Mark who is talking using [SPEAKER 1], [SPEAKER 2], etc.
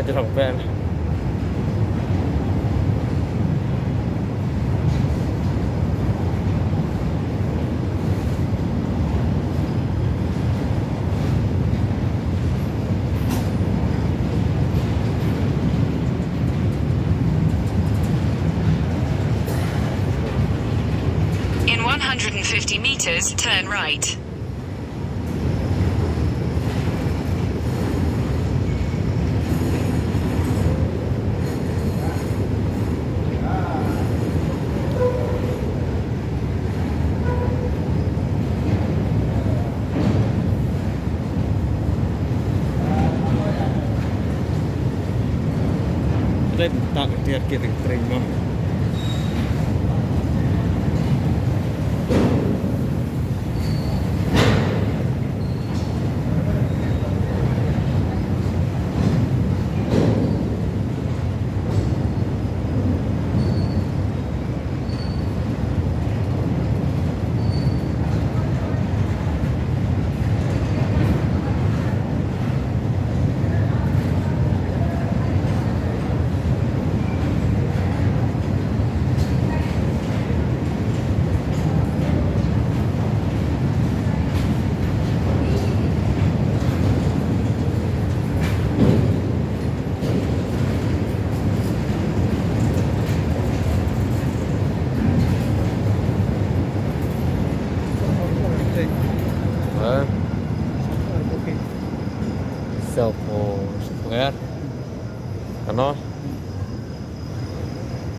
[SPEAKER 1] จะลองแปลน
[SPEAKER 2] In 150 meters, turn right.
[SPEAKER 1] เล่นตักเทียดเกียร์ถึงตริงเนาะSelf-aware, ano?